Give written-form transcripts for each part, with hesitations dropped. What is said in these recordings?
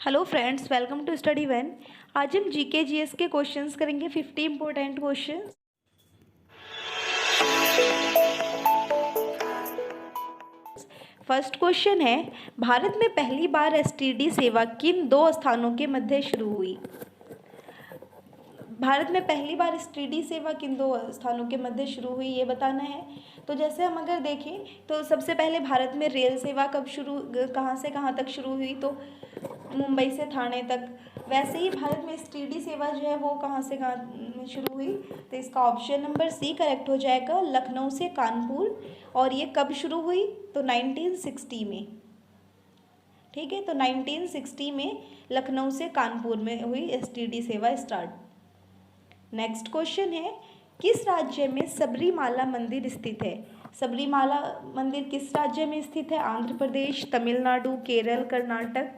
Hello friends, welcome to study one. आज हम GK GS के क्वेश्चंस करेंगे, 50 इंपॉर्टेंट क्वेश्चंस। फर्स्ट क्वेश्चन है, भारत में पहली बार एसटीडी सेवा किन दो स्थानों के मध्य शुरू हुई? भारत में पहली बार एसटीडी सेवा किन दो स्थानों के मध्य शुरू हुई, ये बताना है। तो जैसे हम अगर देखें तो सबसे पहले भारत में रेल सेवा कहाँ से कहाँ तक शुरू हुई, तो मुंबई से ठाणे तक। वैसे ही भारत में एसटीडी सेवा जो है वो कहाँ से कहाँ शुरू हुई, तो इसका ऑप्शन नंबर सी करेक्ट हो जाएगा, लखनऊ से कानपुर। और ये कब शुरू हुई, तो 1960 में। ठीक है, तो 1960 में लखनऊ से कानपुर में हुई एसटीडी सेवा स्टार्ट। नेक्स्ट क्वेश्चन है, किस राज्य में सबरीमाला मंदिर स्थित है? सबरीमाला मंदिर किस राज्य में स्थित है? आंध्र प्रदेश, तमिलनाडु, केरल, कर्नाटक।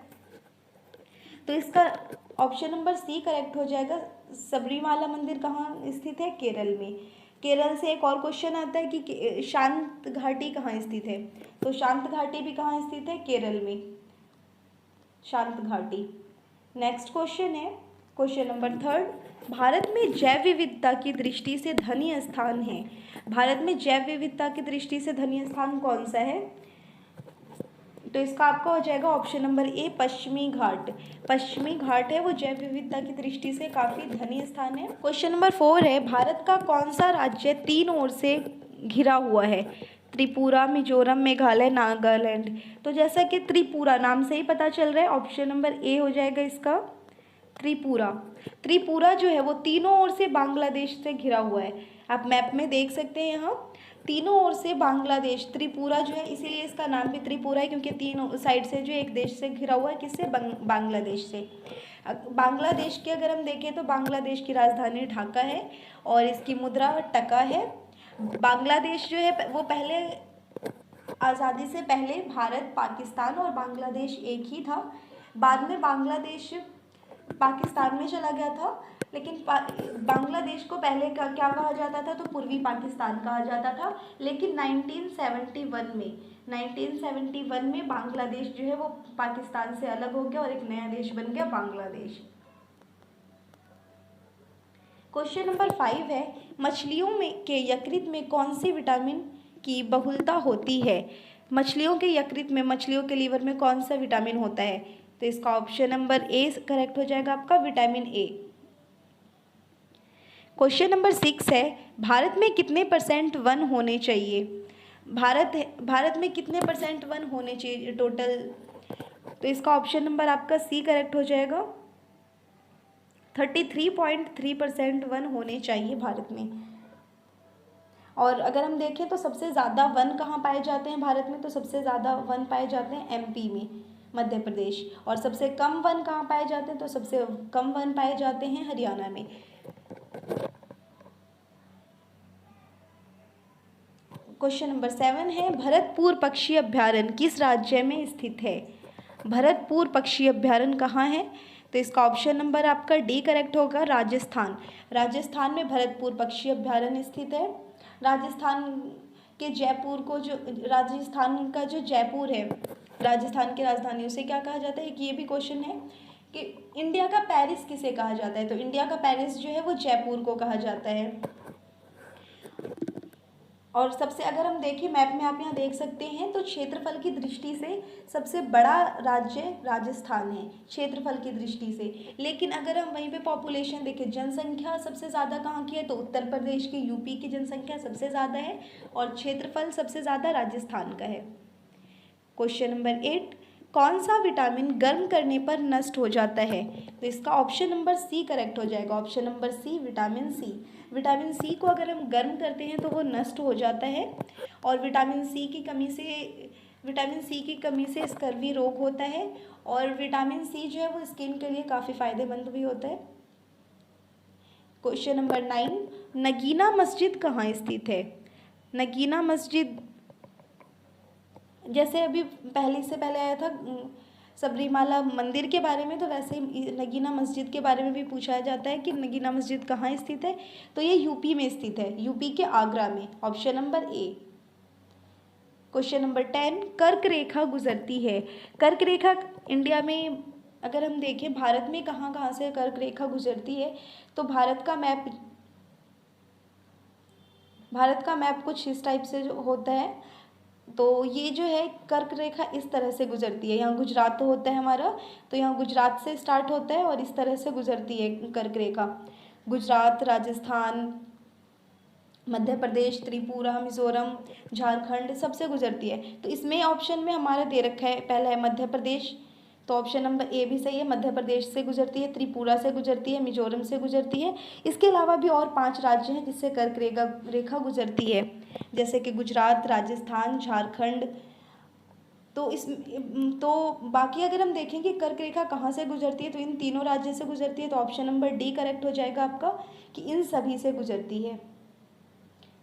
तो इसका ऑप्शन नंबर सी करेक्ट हो जाएगा। सबरीमाला मंदिर कहाँ स्थित है? केरल में। केरल से एक और क्वेश्चन आता है कि शांत घाटी कहाँ स्थित है? तो शांत घाटी भी कहाँ स्थित है? केरल में, शांत घाटी। नेक्स्ट क्वेश्चन है, क्वेश्चन नंबर थर्ड, भारत में जैव विविधता की दृष्टि से धन्य स्थान है। भारत में जैव विविधता की दृष्टि से धन्य स्थान कौन सा है? तो इसका आपका हो जाएगा ऑप्शन नंबर ए, पश्चिमी घाट। पश्चिमी घाट है वो जैव विविधता की दृष्टि से काफ़ी धनी स्थान है। क्वेश्चन नंबर 4 है, भारत का कौन सा राज्य तीन ओर से घिरा हुआ है? त्रिपुरा, मिजोरम, मेघालय, नागालैंड। तो जैसा कि त्रिपुरा नाम से ही पता चल रहा है, ऑप्शन नंबर ए हो जाएगा इसका, त्रिपुरा। त्रिपुरा जो है वो तीनों ओर से बांग्लादेश से घिरा हुआ है। आप मैप में देख सकते हैं, यहाँ तीनों ओर से बांग्लादेश, त्रिपुरा जो है, इसीलिए इसका नाम भी त्रिपुरा है, क्योंकि तीनों साइड से जो एक देश से घिरा हुआ है, किससे? बांग्लादेश से। बांग्लादेश की अगर हम देखें तो बांग्लादेश की राजधानी ढाका है और इसकी मुद्रा टका है। बांग्लादेश जो है वो पहले, आज़ादी से पहले भारत, पाकिस्तान और बांग्लादेश एक ही था। बाद में बांग्लादेश पाकिस्तान में चला गया था, लेकिन बांग्लादेश को पहले क्या कहा जाता था? तो पूर्वी पाकिस्तान कहा जाता था। लेकिन 1971 में बांग्लादेश जो है वो पाकिस्तान से अलग हो गया और एक नया देश बन गया बांग्लादेश। क्वेश्चन नंबर 5 है, मछलियों में के यकृत में कौन सी विटामिन की बहुलता होती है? मछलियों के यकृत में, मछलियों के लीवर में कौन सा विटामिन होता है? तो इसका ऑप्शन नंबर ए करेक्ट हो जाएगा आपका, विटामिन ए। क्वेश्चन नंबर 6 है, भारत में कितने % वन होने चाहिए? भारत में कितने % वन होने चाहिए टोटल? तो इसका ऑप्शन नंबर आपका सी करेक्ट हो जाएगा, 33.3% वन होने चाहिए भारत में। और अगर हम देखें तो सबसे ज़्यादा वन कहाँ पाए जाते हैं भारत में? तो सबसे ज़्यादा वन पाए जाते हैं एमपी में, मध्य प्रदेश। और सबसे कम वन कहाँ पाए जाते हैं? तो सबसे कम वन पाए जाते हैं हरियाणा में। क्वेश्चन नंबर 7 है, भरतपुर पक्षी अभ्यारण्य किस राज्य में स्थित है? भरतपुर पक्षी अभ्यारण्य कहाँ है? तो इसका ऑप्शन नंबर आपका डी करेक्ट होगा, राजस्थान। राजस्थान में भरतपुर पक्षी अभ्यारण्य स्थित है। राजस्थान के जयपुर को, जो राजस्थान का जो जयपुर है, राजस्थान की राजधानी, उसे क्या कहा जाता है? कि ये भी क्वेश्चन है कि इंडिया का पेरिस किसे कहा जाता है? तो इंडिया का पेरिस जो है वो जयपुर को कहा जाता है। और सबसे, अगर हम देखें मैप में, आप यहाँ देख सकते हैं, तो क्षेत्रफल की दृष्टि से सबसे बड़ा राज्य राजस्थान है क्षेत्रफल की दृष्टि से। लेकिन अगर हम वहीं पे पॉपुलेशन देखें, जनसंख्या सबसे ज़्यादा कहाँ की है? तो उत्तर प्रदेश की, यूपी की जनसंख्या सबसे ज़्यादा है और क्षेत्रफल सबसे ज़्यादा राजस्थान का है। क्वेश्चन नंबर 8, कौन सा विटामिन गर्म करने पर नष्ट हो जाता है? तो इसका ऑप्शन नंबर सी करेक्ट हो जाएगा, option number C, vitamin C. Vitamin C को अगर हम गर्म करते हैं तो वो नष्ट हो जाता है और विटामिन सी की कमी से स्कर्वी रोग होता है। और विटामिन सी जो है वो स्किन के लिए काफ़ी फायदेमंद भी होता है। क्वेश्चन नंबर 9, नगीना मस्जिद कहाँ स्थित है? नगीना मस्जिद, जैसे अभी पहले आया था सबरीमाला मंदिर के बारे में, तो वैसे ही नगीना मस्जिद के बारे में भी पूछा जाता है कि नगीना मस्जिद कहाँ स्थित है? तो ये यूपी में स्थित है, यूपी के आगरा में, option number A. Question number 10, कर्क रेखा गुजरती है। कर्क रेखा इंडिया में अगर हम देखें भारत में कहाँ कहाँ से कर्क रेखा गुजरती है, तो भारत का मैप कुछ इस टाइप से जो होता है। तो ये जो है कर्क रेखा इस तरह से गुजरती है, यहाँ गुजरात होता है हमारा, तो यहाँ गुजरात से स्टार्ट होता है और इस तरह से गुजरती है कर्क रेखा। गुजरात, राजस्थान, मध्य प्रदेश, त्रिपुरा, मिजोरम, झारखंड सबसे गुजरती है। तो इसमें ऑप्शन में हमारा दे रखा है, पहला है मध्य प्रदेश, तो ऑप्शन नंबर ए भी सही है। मध्य प्रदेश से गुजरती है, त्रिपुरा से गुजरती है, मिजोरम से गुजरती है। इसके अलावा भी और 5 राज्य हैं जिससे कर्क रेखा गुजरती है, जैसे कि गुजरात, राजस्थान, झारखंड। तो बाकी अगर हम देखें कि कर्क रेखा कहाँ से गुजरती है, तो इन तीनों राज्यों से गुजरती है, तो ऑप्शन नंबर डी करेक्ट हो जाएगा आपका, कि इन सभी से गुजरती है।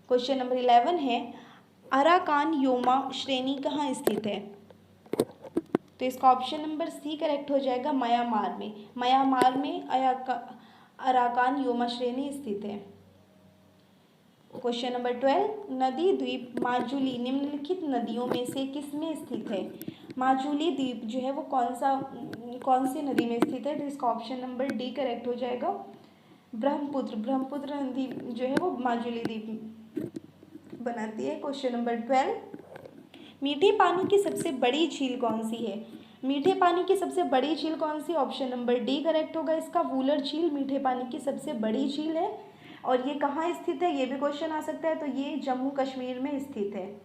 क्वेश्चन नंबर 11 है, अराकान योमा श्रेणी कहाँ स्थित है? तो इसका ऑप्शन नंबर सी करेक्ट हो जाएगा, म्यांमार में। म्यांमार में अराकान योमा श्रेणी स्थित है। क्वेश्चन नंबर 12, नदी द्वीप माजुली निम्नलिखित नदियों में से किसमें स्थित है? माजुली द्वीप जो है वो कौन सी नदी में स्थित है? तो इसका ऑप्शन नंबर डी करेक्ट हो जाएगा, ब्रह्मपुत्र नदी जो है वो माजुली द्वीप बनाती है। क्वेश्चन नंबर 12, मीठे पानी की सबसे बड़ी झील कौन सी है? मीठे पानी की सबसे बड़ी झील कौन सी? ऑप्शन नंबर डी करेक्ट होगा इसका, वूलर झील मीठे पानी की सबसे बड़ी झील है। और ये कहाँ स्थित है, ये भी क्वेश्चन आ सकता है, तो ये जम्मू कश्मीर में स्थित है।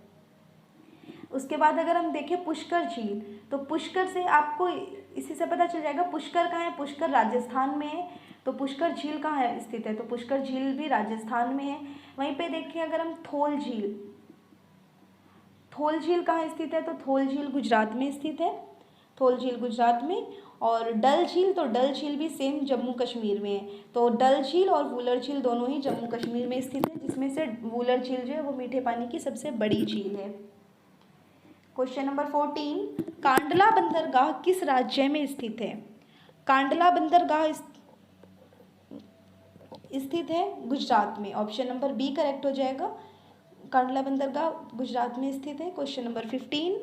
उसके बाद अगर हम देखें पुष्कर झील, तो पुष्कर से आपको इसी से पता चल जाएगा पुष्कर कहाँ है। पुष्कर राजस्थान में है, तो पुष्कर झील कहाँ है स्थित है? तो पुष्कर झील भी राजस्थान में है। वहीं पे देखें अगर हम थोल झील कहाँ स्थित है? तो थोल झील गुजरात में स्थित है, थोल झील गुजरात में। और डल झील, तो डल झील भी सेम जम्मू कश्मीर में है। तो डल झील और वूलर झील दोनों ही जम्मू कश्मीर में स्थित है, जिसमें से वूलर झील जो है वो मीठे पानी की सबसे बड़ी झील है। क्वेश्चन नंबर 14, कांडला बंदरगाह किस राज्य में स्थित है? कांडला बंदरगाह स्थित है गुजरात में, ऑप्शन नंबर बी करेक्ट हो जाएगा, कांडला बंदरगाह गुजरात में स्थित है। क्वेश्चन नंबर 15,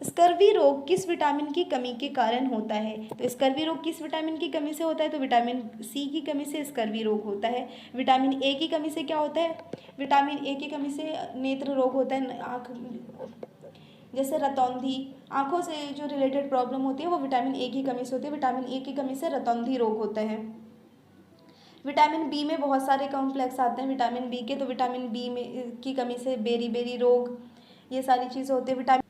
स्कर्वी रोग किस विटामिन की कमी के कारण होता है? तो स्कर्वी रोग किस विटामिन की कमी से होता है? तो विटामिन सी की कमी से स्कर्वी रोग होता है। विटामिन ए की कमी से क्या होता है? विटामिन ए की कमी से नेत्र रोग होता है, आँख जैसे रतौंधी, आँखों से जो रिलेटेड प्रॉब्लम होती है वो विटामिन ए की कमी से होती है। विटामिन ए की कमी से रतौंधी रोग होता है। विटामिन बी में बहुत सारे कॉम्प्लेक्स आते हैं विटामिन बी के, तो विटामिन बी में की कमी से बेरी रोग, ये सारी चीज़ें होती है।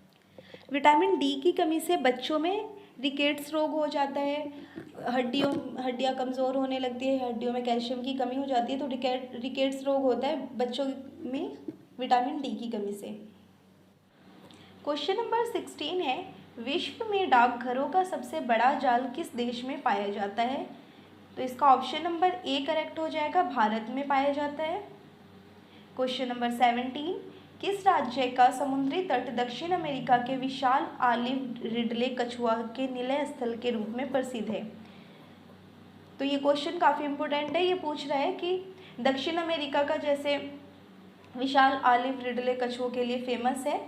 विटामिन डी की कमी से बच्चों में रिकेट्स रोग हो जाता है, हड्डियाँ कमज़ोर होने लगती है, हड्डियों में कैल्शियम की कमी हो जाती है, तो रिकेट्स रोग होता है बच्चों में विटामिन डी की कमी से। क्वेश्चन नंबर 16 है, विश्व में डाकघरों का सबसे बड़ा जाल किस देश में पाया जाता है? तो इसका ऑप्शन नंबर ए करेक्ट हो जाएगा, भारत में पाया जाता है। क्वेश्चन नंबर 17, किस राज्य का समुद्री तट दक्षिण अमेरिका के विशाल ऑलिव रिडले कछुआ के निलय स्थल के रूप में प्रसिद्ध है? तो ये क्वेश्चन काफ़ी इंपॉर्टेंट है। ये पूछ रहा है कि दक्षिण अमेरिका का जैसे विशाल ऑलिव रिडले कछुओं के लिए फेमस है,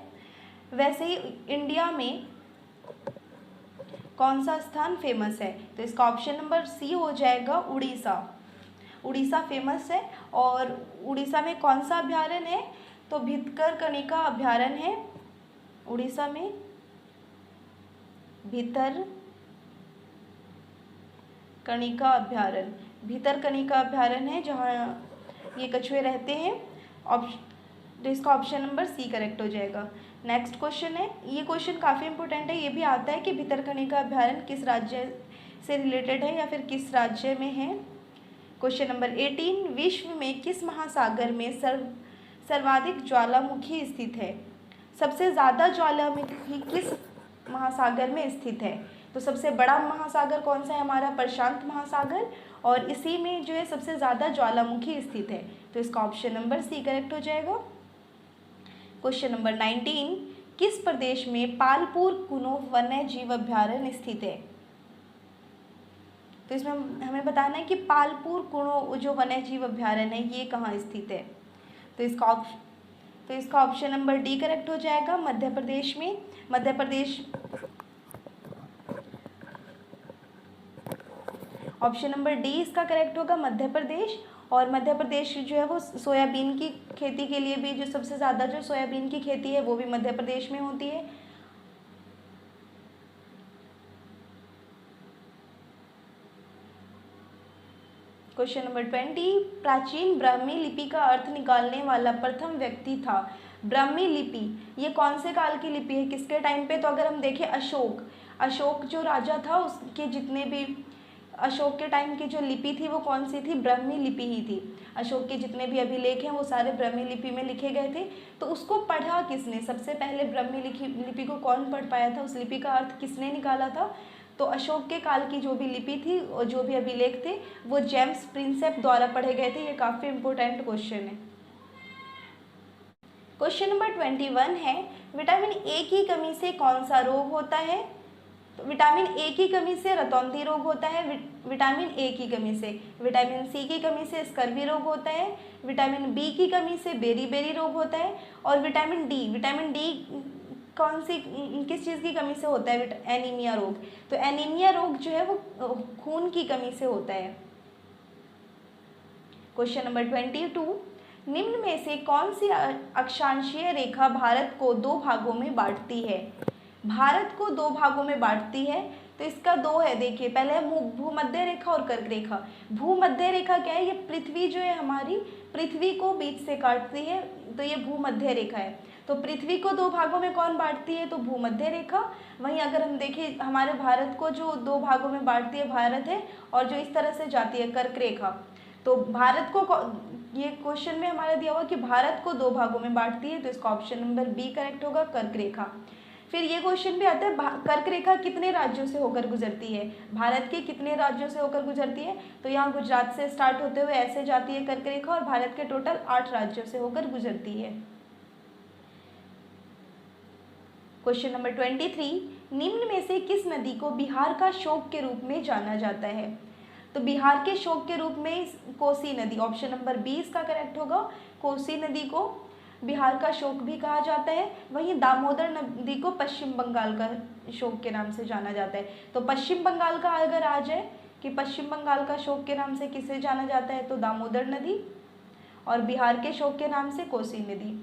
वैसे ही इंडिया में कौन सा स्थान फेमस है? तो इसका ऑप्शन नंबर सी हो जाएगा, उड़ीसा फेमस है। और उड़ीसा में कौन सा अभ्यारण्य है? तो भितरकनिका अभ्यारण्य है उड़ीसा में, भितरकनिका अभ्यारण्य है जहाँ ये कछुए रहते हैं। तो इसका ऑप्शन नंबर सी करेक्ट हो जाएगा। नेक्स्ट क्वेश्चन है, ये क्वेश्चन काफ़ी इंपॉर्टेंट है, ये भी आता है कि भितरकनिका अभ्यारण्य किस राज्य से रिलेटेड है या फिर किस राज्य में है। क्वेश्चन नंबर 18, विश्व में किस महासागर में सर्वाधिक ज्वालामुखी स्थित है? सबसे ज़्यादा ज्वालामुखी किस महासागर में स्थित है? तो सबसे बड़ा महासागर कौन सा है हमारा? प्रशांत महासागर, और इसी में जो है सबसे ज़्यादा ज्वालामुखी स्थित है, तो इसका ऑप्शन नंबर सी करेक्ट हो जाएगा। क्वेश्चन नंबर 19, किस प्रदेश में पालपुर कुनो वन्य जीव अभ्यारण्य स्थित है? तो इसमें हमें बताना है कि पालपुर कुनो जो वन्य जीव अभ्यारण्य है ये कहाँ स्थित है? तो इसका ऑप्शन नंबर डी करेक्ट हो जाएगा, मध्य प्रदेश में। ऑप्शन नंबर डी इसका करेक्ट होगा, मध्य प्रदेश। और मध्य प्रदेश जो है वो सोयाबीन की खेती के लिए भी, जो सबसे ज़्यादा जो सोयाबीन की खेती है वो भी मध्य प्रदेश में होती है। क्वेश्चन नंबर 20, प्राचीन ब्राह्मी लिपि का अर्थ निकालने वाला प्रथम व्यक्ति था। ब्राह्मी लिपि ये कौन से काल की लिपि है, किसके टाइम पे? तो अगर हम देखें अशोक जो राजा था उसके जितने भी अशोक के टाइम की जो लिपि थी वो कौन सी थी? ब्राह्मी लिपि ही थी। अशोक के जितने भी अभिलेख हैं वो सारे ब्राह्मी लिपि में लिखे गए थे। तो उसको पढ़ा किसने? सबसे पहले ब्राह्मी लिपि को कौन पढ़ पाया था? उस लिपि का अर्थ किसने निकाला था? तो अशोक के काल की जो भी लिपि थी और जो भी अभिलेख थे वो जेम्स प्रिंसेप द्वारा पढ़े गए थे। ये काफ़ी इंपॉर्टेंट क्वेश्चन है। क्वेश्चन नंबर 21 है, विटामिन ए की कमी से कौन सा रोग होता है? तो विटामिन ए की कमी से रतौंधी रोग होता है, विटामिन ए की कमी से। विटामिन सी की कमी से स्कर्वी रोग होता है, विटामिन बी की कमी से बेरी रोग होता है, और विटामिन डी कौन सी किस चीज़ की कमी से होता है? एनीमिया रोग। तो एनीमिया रोग जो है वो खून की कमी से होता है। क्वेश्चन नंबर 22, निम्न में से कौन सी अक्षांशीय रेखा भारत को दो भागों में बांटती है? भारत को दो भागों में बांटती है, तो इसका दो है। देखिए, पहले है भूमध्य रेखा और कर्क रेखा। भूमध्य रेखा क्या है? ये पृथ्वी जो है हमारी, पृथ्वी को बीच से काटती है, तो ये भूमध्य रेखा है। तो पृथ्वी को दो भागों में कौन बांटती है? तो भूमध्य रेखा। वहीं अगर हम देखें हमारे भारत को जो दो भागों में बांटती है भारत है, और जो इस तरह से जाती है कर्क रेखा। तो भारत को, ये क्वेश्चन में हमारा दिया हुआ कि भारत को दो भागों में बांटती है, तो इसका ऑप्शन नंबर बी करेक्ट होगा, कर्क रेखा। फिर ये क्वेश्चन भी आता है, कर्क रेखा कितने राज्यों से होकर गुजरती है? भारत के कितने राज्यों से होकर गुजरती है? तो यहाँ गुजरात से स्टार्ट होते हुए ऐसे जाती है कर्क रेखा, और भारत के टोटल 8 राज्यों से होकर गुजरती है। क्वेश्चन नंबर 23, निम्न में से किस नदी को बिहार का शोक के रूप में जाना जाता है? तो बिहार के शोक के रूप में कोसी नदी, ऑप्शन नंबर बी इसका करेक्ट होगा। कोसी नदी को बिहार का शोक भी कहा जाता है। वहीं दामोदर नदी को पश्चिम बंगाल का शोक के नाम से जाना जाता है। तो पश्चिम बंगाल का अगर आ जाए कि पश्चिम बंगाल का शोक के नाम से किसे जाना जाता है, तो दामोदर नदी, और बिहार के शोक के नाम से कोसी नदी।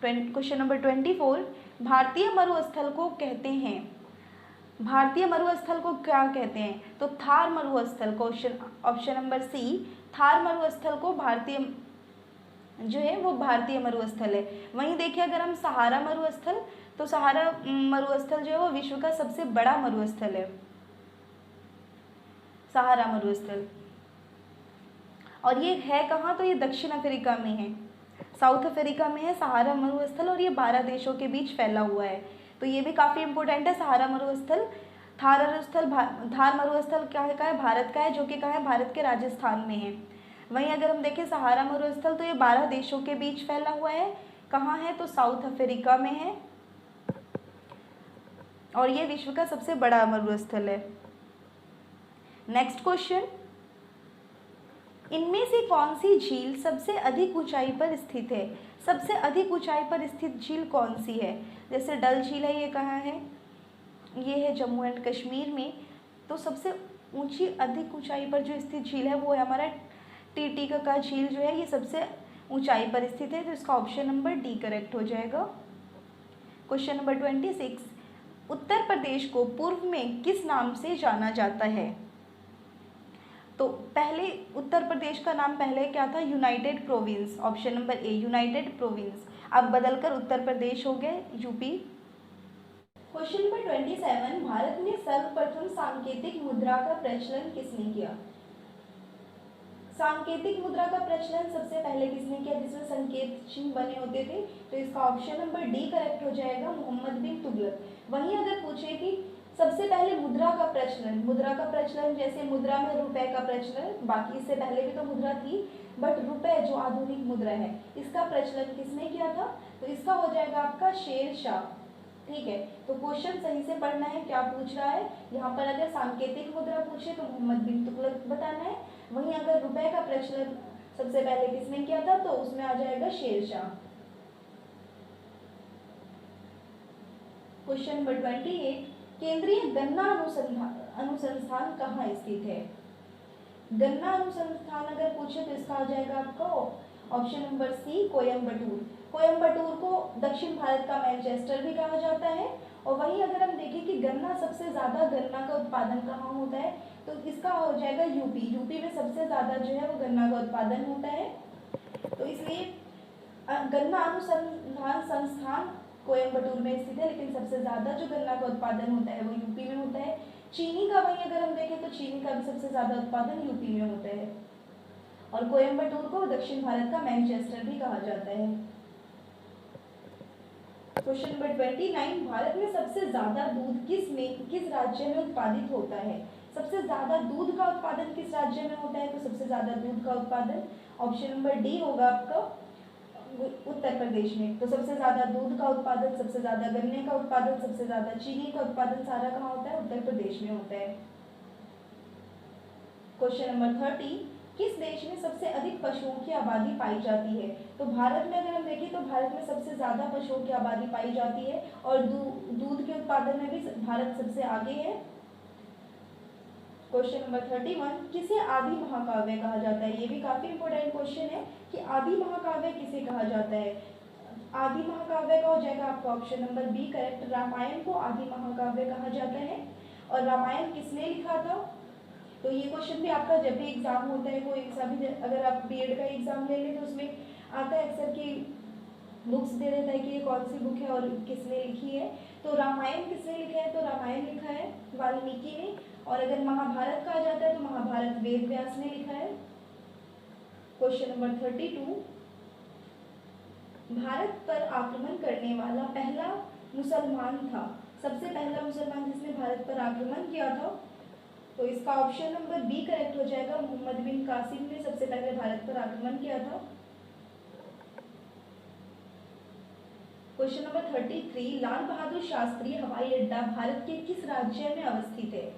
क्वेश्चन नंबर 24, भारतीय मरुस्थल को कहते हैं, भारतीय मरुस्थल को क्या कहते हैं? तो थार मरुस्थल को, ऑप्शन नंबर सी, थार मरुस्थल को भारतीय जो है वो भारतीय मरुस्थल है। वहीं देखिए अगर हम सहारा मरुस्थल, तो सहारा मरुस्थल जो है वो विश्व का सबसे बड़ा मरुस्थल है, सहारा मरुस्थल। और ये है कहाँ? तो ये दक्षिण अफ्रीका में है, साउथ अफ्रीका में है सहारा मरुस्थल, और ये 12 देशों के बीच फैला हुआ है। तो ये भी काफ़ी इंपॉर्टेंट है, सहारा मरुस्थल। थार मरुस्थल क्या है? भारत का है, जो कि कहाँ है? भारत के राजस्थान में है। वहीं अगर हम देखें सहारा मरुस्थल, तो ये 12 देशों के बीच फैला हुआ है। कहाँ है? तो साउथ अफ्रीका में है, और ये विश्व का सबसे बड़ा मरुस्थल है। नेक्स्ट क्वेश्चन, इनमें से कौन सी झील सबसे अधिक ऊंचाई पर स्थित है? सबसे अधिक ऊंचाई पर स्थित झील कौन सी है? जैसे डल झील है, ये कहाँ है? ये है जम्मू एंड कश्मीर में। तो सबसे ऊंची, अधिक ऊंचाई पर जो स्थित झील है वो है हमारा टीटीका झील जो है, ये सबसे ऊंचाई पर स्थित है। तो इसका ऑप्शन नंबर डी करेक्ट हो जाएगा। क्वेश्चन नंबर 26, उत्तर प्रदेश को पूर्व में किस नाम से जाना जाता है? तो पहले उत्तर प्रदेश का नाम पहले क्या था? United province, option number A, United province. अब बदलकर उत्तर प्रदेश हो गए, यूपी। क्वेश्चन नंबर 27, भारत में सर्वप्रथम सांकेतिक मुद्रा का प्रचलन किसने किया? सांकेतिक मुद्रा का प्रचलन सबसे पहले किसने किया, जिसमें संकेत चिन्ह बने होते थे? तो इसका ऑप्शन नंबर डी करेक्ट हो जाएगा, मोहम्मद बिन तुगलक। वहीं अगर पूछे कि सबसे पहले मुद्रा का प्रचलन जैसे मुद्रा में रुपए का प्रचलन, बाकी इससे पहले भी तो मुद्रा थी, बट रुपए जो आधुनिक मुद्रा है इसका प्रचलन किसने किया था? तो इसका हो जाएगा आपका शेर शाह। ठीक है, तो क्वेश्चन सही से पढ़ना है, क्या पूछ रहा है यहाँ पर? अगर सांकेतिक मुद्रा पूछे तो मोहम्मद बिन तुगलक बताना है। वहीं अगर रुपए का प्रचलन सबसे पहले किसने किया था, तो उसमें आ जाएगा शेर शाह। क्वेश्चन नंबर 28, केंद्रीय गन्ना अनुसंधान कहाँ स्थित है? गन्ना अनुसंधान अगर पूछे तो इसका आ जाएगा आपका option number C, Coimbatore. Coimbatore को दक्षिण भारत का मैनचेस्टर भी कहा जाता है। और वहीं अगर हम देखें कि गन्ना सबसे ज़्यादा गन्ना का उत्पादन कहाँ होता है, तो इसका हो जाएगा यूपी। यूपी में सबसे ज़्यादा जो है वो गन्ना का उत्पादन होता है। तो इसलिए गन्ना अनुसंधान संस्थान कोयम्बटूर में स्थित है, लेकिन सबसे ज़्यादा जो गन्ना का उत्पादन होता है वो यूपी में होता है। चीनी का वहीं अगर हम देखें तो चीनी का भी सबसे ज़्यादा उत्पादन यूपी में होता है। और कोयम्बटूर को दक्षिण भारत का मैनचेस्टर भी कहा जाता है। क्वेश्चन नंबर 29, भारत में सबसे ज्यादा दूध किस राज्य में उत्पादित होता है? सबसे ज्यादा दूध का उत्पादन किस राज्य में होता है? तो सबसे ज्यादा दूध का उत्पादन ऑप्शन नंबर डी होगा आपका उत्तर प्रदेश में। तो सबसे ज्यादा दूध का उत्पादन, सबसे ज्यादा गन्ने का उत्पादन, सबसे ज्यादा चीनी का उत्पादन सारा कहाँ होता है? उत्तर प्रदेश में होता है। क्वेश्चन नंबर 30, किस देश में सबसे अधिक पशुओं की आबादी पाई जाती है? तो भारत में अगर हम देखें तो भारत में सबसे ज्यादा पशुओं की आबादी पाई जाती है और दूध के उत्पादन में भी भारत सबसे आगे है। क्वेश्चन नंबर 31, किसे आदि महाकाव्य कहा जाता है? ये भी काफी इंपॉर्टेंट क्वेश्चन है कि आदि महाकाव्य किसे कहा जाता है। आदि महाकाव्य का हो जाएगा आपका option number B correct. Ramayana को आदि महाकाव्य कहा जाता है। और रामायण किसने लिखा था? तो ये क्वेश्चन भी आपका जब भी एग्जाम होता है, कोई सा भी अगर आप बीएड का एग्जाम ले लें तो उसमें आता है अक्सर कि बुक्स दे देता है कि ये कौन सी बुक है और किसने लिखी है। तो रामायण किसने लिखा है? तो रामायण लिखा है वाल्मीकि ने। और अगर महाभारत कहा जाता है तो महाभारत वेद व्यास ने लिखा है। क्वेश्चन नंबर 32, भारत पर आक्रमण करने वाला पहला मुसलमान था। सबसे पहला मुसलमान जिसने भारत पर आक्रमण किया था, तो इसका ऑप्शन नंबर बी करेक्ट हो जाएगा। मोहम्मद बिन कासिम ने सबसे पहले भारत पर आक्रमण किया था। क्वेश्चन नंबर 33, लाल बहादुर शास्त्री हवाई अड्डा भारत के किस राज्य में अवस्थित है?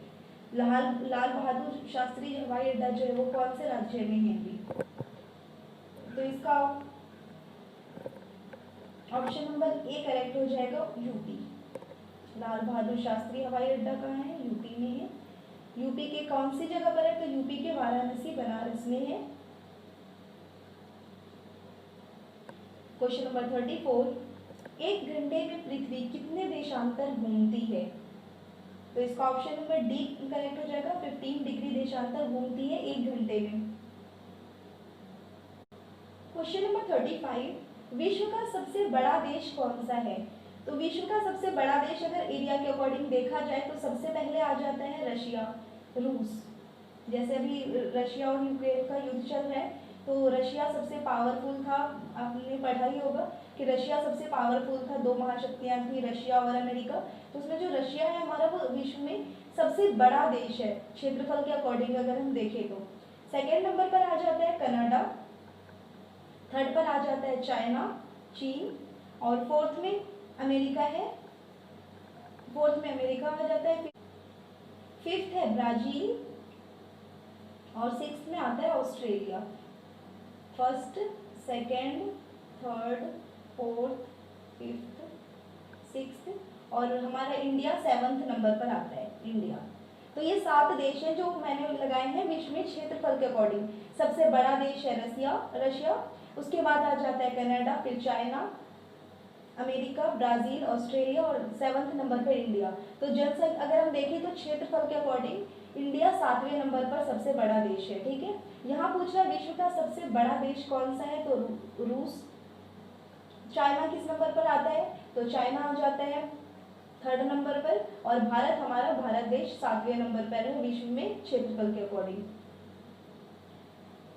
लाल बहादुर शास्त्री हवाई अड्डा जो है वो कौन से राज्य में है भी? तो इसका ऑप्शन नंबर ए करेक्ट हो जाएगा, यूपी। लाल बहादुर शास्त्री हवाई अड्डा कहाँ है? यूपी में है। यूपी के कौन सी जगह पर है? तो यूपी के वाराणसी बनारस में है। क्वेश्चन नंबर 34, एक घंटे में पृथ्वी कितने देशांतर घूमती है? तो इसका ऑप्शन नंबर डी करेक्ट हो जाएगा। 15 डिग्री देशांतर घूमती है एक घंटे में। क्वेश्चन नंबर 35, विश्व का सबसे बड़ा देश कौन सा है? तो विश्व का सबसे बड़ा देश अगर एरिया के अकॉर्डिंग देखा जाए तो सबसे पहले आ जाता है रशिया, रूस। जैसे अभी रशिया और यूक्रेन का युद्ध चल रहा है तो रशिया सबसे पावरफुल था। आपने पढ़ा ही होगा कि रशिया सबसे पावरफुल था, दो महाशक्तियां थी रशिया और अमेरिका। तो उसमें जो रशिया है हमारा वो विश्व में सबसे बड़ा देश है क्षेत्रफल के अकॉर्डिंग अगर हम देखें तो। सेकेंड नंबर पर आ जाता है कनाडा, थर्ड पर आ जाता है चाइना, चीन, और फोर्थ में अमेरिका है। फोर्थ में अमेरिका आ जाता है, फिफ्थ है ब्राजील और सिक्स्थ में आता है Australia. First, second, third, fourth, fifth, sixth और हमारा इंडिया 7th नंबर पर आता है, इंडिया। तो ये 7 देश हैं जो मैंने लगाए हैं विश्व में क्षेत्रफल के अकॉर्डिंग। सबसे बड़ा देश है रशिया, उसके बाद आ जाता है कनाडा, फिर चाइना, अमेरिका, ब्राजील, ऑस्ट्रेलिया और 7th नंबर पर इंडिया। तो जनसंख्या अगर हम देखें तो क्षेत्रफल के अकॉर्डिंग इंडिया 7वें नंबर पर सबसे बड़ा देश है। ठीक है, यहाँ पूछ रहा है विश्व का सबसे बड़ा देश कौन सा है? तो रूस। चाइना किस नंबर पर आता है? तो चाइना आ जाता है 3rd नंबर पर। और हमारा भारत देश 7वें नंबर पर है विश्व में क्षेत्रफल के अकॉर्डिंग।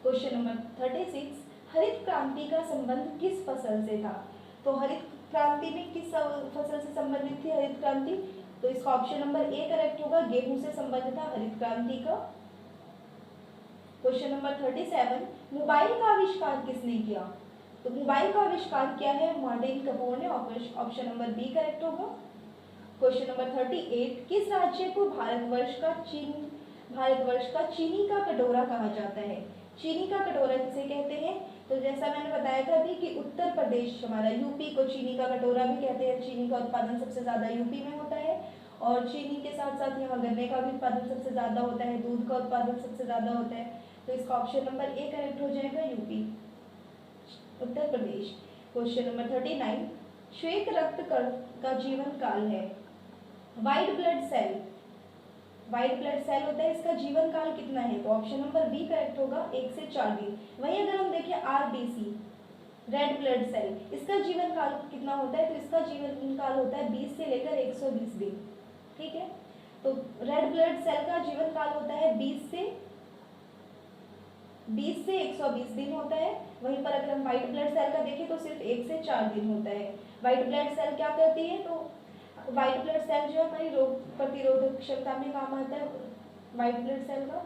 क्वेश्चन नंबर 36, हरित क्रांति का संबंध किस फसल से था? तो हरित क्रांति में किस फसल से संबंधित थी हरित क्रांति? तो इसका ऑप्शन नंबर ए करेक्ट होगा, गेहूं से संबंधित था हरित क्रांति का। क्वेश्चन नंबर 37, मोबाइल का आविष्कार किसने किया? तो मोबाइल का आविष्कार किया है मार्टिन कपूर ने। ऑप्शन नंबर बी करेक्ट होगा। क्वेश्चन नंबर 38, किस राज्य को भारतवर्ष का चीनी का कटोरा कहा जाता है? चीनी का कटोरा किसे कहते हैं? तो जैसा मैंने बताया था अभी कि उत्तर प्रदेश हमारा, यूपी को चीनी का कटोरा भी कहते हैं। चीनी का उत्पादन सबसे ज्यादा यूपी में होता है। और चीनी के साथ साथ यहाँ गन्ने का भी उत्पादन सबसे ज़्यादा होता है, दूध का उत्पादन सबसे ज़्यादा होता है। तो इसका ऑप्शन नंबर ए करेक्ट हो जाएगा, UP, Uttar Pradesh. Question number 39, श्वेत रक्त कण का जीवन काल है। White blood cell, white blood cell होता है, इसका जीवन काल कितना है? तो ऑप्शन नंबर बी करेक्ट होगा, 1 से 4 दिन। वहीं अगर हम देखें आरबीसी, रेड ब्लड सेल, इसका जीवन काल कितना होता है? तो इसका जीवन काल होता है 20 से लेकर 120 दिन। ठीक है, तो रेड ब्लड सेल का जीवन काल होता है 20 से 120 दिन होता है। वहीं पर अगर हम व्हाइट ब्लड सेल का देखें तो सिर्फ 1 से 4 दिन होता है। व्हाइट ब्लड सेल क्या करती है? तो व्हाइट ब्लड सेल जो है हमारी रोग प्रतिरोधक क्षमता में काम आता है व्हाइट ब्लड सेल का।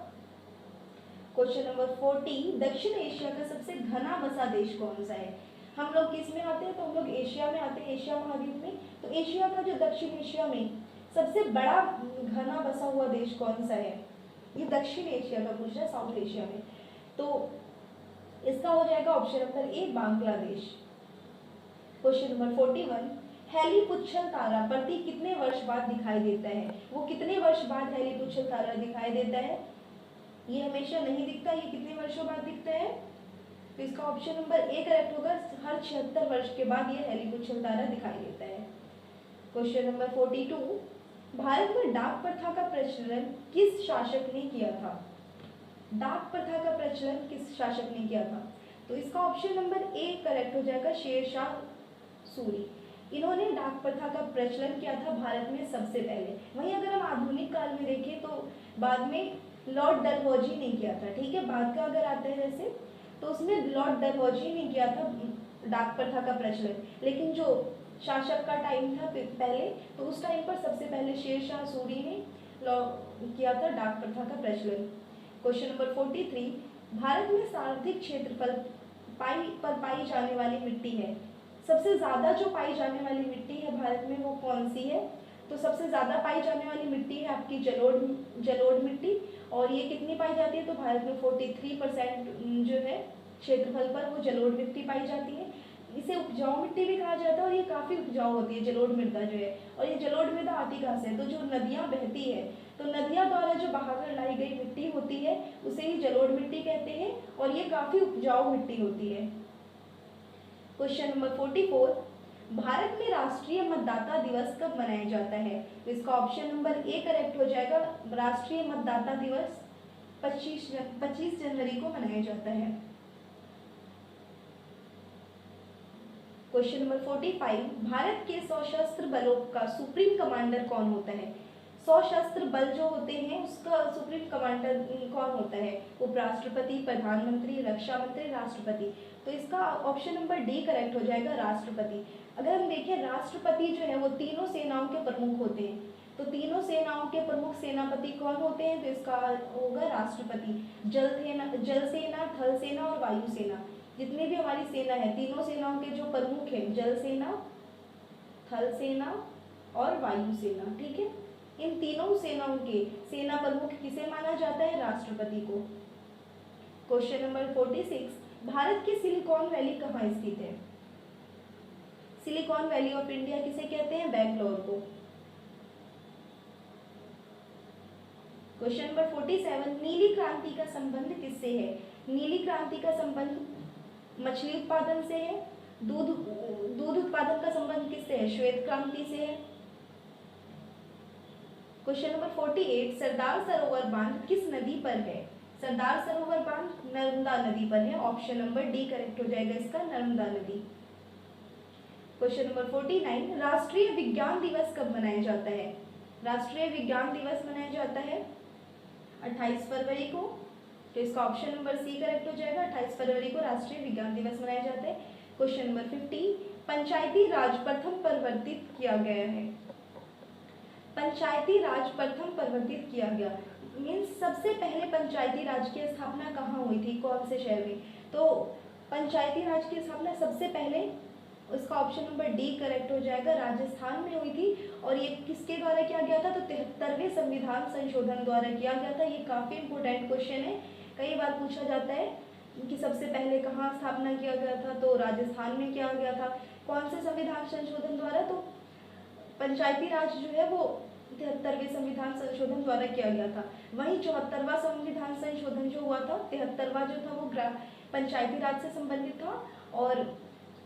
क्वेश्चन नंबर 40, दक्षिण एशिया का सबसे घना बसा देश कौन सा है? हम लोग किस में आते हैं? तो हम लोग एशिया में आते हैं, एशिया महाद्वीप में। तो एशिया का जो दक्षिण एशिया में सबसे बड़ा घना बसा हुआ देश कौन सा है? ये दक्षिण एशिया का पूछ रहा है, साउथ एशिया में। तो इसका हो जाएगा option number A, Bangladesh. Question number 41, हेलीपुच्छल तारा प्रति कितने वर्ष बाद दिखाई देता है? वो कितने वर्ष बाद हेलीपुच्छल तारा दिखाई देता है? ये हमेशा नहीं दिखता, ये कितने वर्षों बाद दिखता है? तो इसका ऑप्शन नंबर ए करेक्ट होगा, हर 76 वर्ष के बाद ये हेलीपुच्छल तारा दिखाई देता है। क्वेश्चन नंबर 42, भारत में डाक प्रथा का प्रचलन किस शासक ने किया था? डाक प्रथा का प्रचलन किस शासक ने किया था? तो इसका ऑप्शन नंबर ए करेक्ट हो जाएगा, शेरशाह सूरी। इन्होंने डाक प्रथा का प्रचलन किया था भारत में सबसे पहले। वहीं अगर हम आधुनिक काल में देखें तो बाद में लॉर्ड डलहौजी ने किया था। ठीक है, बाद का अगर आता है जैसे तो उसमें लॉर्ड डलहौजी ने किया था डाक प्रथा का प्रचलन, लेकिन जो शासक का टाइम था पहले, तो उस टाइम पर सबसे पहले शेरशाह सूरी ने किया था डाक प्रथा का प्रचलन। क्वेश्चन नंबर 43, भारत में सर्वाधिक क्षेत्रफल पाई जाने वाली मिट्टी है। सबसे ज़्यादा जो पाई जाने वाली मिट्टी है भारत में वो कौन सी है? तो सबसे ज़्यादा पाई जाने वाली मिट्टी है आपकी जलोढ़ मिट्टी, और ये कितनी पाई जाती है? तो भारत में 43% जो है क्षेत्रफल पर वो जलोढ़ मिट्टी पाई जाती है। इसे उपजाऊ मिट्टी भी कहा जाता है और ये काफ़ी उपजाऊ होती है जलोढ़ मृदा जो है। और ये जलोढ़ मृदा आती कहाँ से? तो जो नदियाँ बहती है, तो नदियाँ द्वारा जो बहाकर लाई गई मिट्टी होती है उसे ही जलोढ़ मिट्टी कहते हैं, और ये काफ़ी उपजाऊ मिट्टी होती है। क्वेश्चन नंबर 44, भारत में राष्ट्रीय मतदाता दिवस कब मनाया जाता है? तो इसका ऑप्शन नंबर ए करेक्ट हो जाएगा, राष्ट्रीय मतदाता दिवस 25 जनवरी को मनाया जाता है। क्वेश्चन नंबर 45, भारत के सशस्त्र बलों का सुप्रीम कमांडर कौन होता है? सशस्त्र बल जो होते हैं उसका सुप्रीम कमांडर कौन होता है? उपराष्ट्रपति, प्रधानमंत्री, रक्षा मंत्री, राष्ट्रपति। तो इसका ऑप्शन नंबर डी करेक्ट हो जाएगा, राष्ट्रपति। अगर हम देखें राष्ट्रपति जो है वो तीनों सेनाओं के प्रमुख होते हैं, तो तीनों सेनाओं के प्रमुख सेनापति कौन होते हैं? तो इसका होगा राष्ट्रपति। जल सेना, थल सेना और वायु सेना, जितनी भी हमारी सेना है, तीनों सेनाओं के जो प्रमुख हैं, जल सेना, थल सेना और वायु सेना। ठीक है, इन तीनों सेनाओं के सेना प्रमुख किसे माना जाता है? राष्ट्रपति को। क्वेश्चन नंबर 46, भारत की सिलिकॉन वैली कहाँ स्थित है? सिलिकॉन वैली ऑफ इंडिया किसे कहते हैं? बेंगलोर को। क्वेश्चन नंबर 47, नीली क्रांति का संबंध किससे है? नीली क्रांति का संबंध मछली उत्पादन से है। दूध उत्पादन का संबंध किससे है? श्वेत क्रांति से है। क्वेश्चन नंबर 48, सरदार सरोवर बांध किस नदी पर है? सरदार सरोवर बांध नर्मदा नदी पर है। ऑप्शन नंबर डी करेक्ट हो जाएगा इसका, नर्मदा नदी। क्वेश्चन नंबर 49, राष्ट्रीय विज्ञान दिवस कब मनाया जाता है? राष्ट्रीय विज्ञान दिवस मनाया जाता है 28 फरवरी को। तो इसका ऑप्शन नंबर सी करेक्ट हो जाएगा, 28 फरवरी को राष्ट्रीय विज्ञान दिवस मनाया जाता है। क्वेश्चन नंबर 50, पंचायती राज प्रथम परिवर्तित किया गया है। पंचायती राज प्रथम परिवर्तित किया गया मीन्स सबसे पहले पंचायती राज की स्थापना कहाँ हुई थी, कौन से शहर में? तो पंचायती राज की स्थापना सबसे पहले, उसका ऑप्शन नंबर डी करेक्ट हो जाएगा, राजस्थान में हुई थी। और ये किसके द्वारा किया गया था? तो 73वें संविधान संशोधन द्वारा किया गया था। ये काफ़ी इंपॉर्टेंट क्वेश्चन है, कई बार पूछा जाता है कि सबसे पहले कहाँ स्थापना किया गया था, तो राजस्थान में किया गया था। कौन से संविधान संशोधन द्वारा? तो पंचायती राज जो है वो 73वें संविधान संशोधन द्वारा किया गया था। वहीं 74वां संविधान संशोधन जो हुआ था, 73वां जो था वो पंचायती राज से संबंधित था, और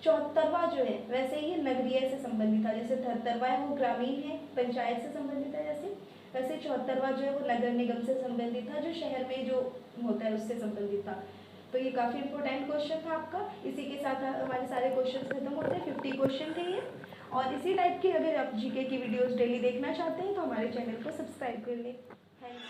74वां जो है वैसे ही नगरीय से संबंधित था। जैसे 73वां है वो ग्रामीण है, पंचायत से संबंधित है, जैसे वैसे 74वां जो है वो नगर निगम से संबंधित था, जो शहर में जो होता है उससे संबंधित था। तो ये काफ़ी इंपॉर्टेंट क्वेश्चन था आपका। इसी के साथ हमारे सारे क्वेश्चन खत्म होते हैं। 50 क्वेश्चन थे ये। और इसी टाइप की अगर आप जीके की वीडियोस डेली देखना चाहते हैं तो हमारे चैनल को सब्सक्राइब कर लें। थैंक्स।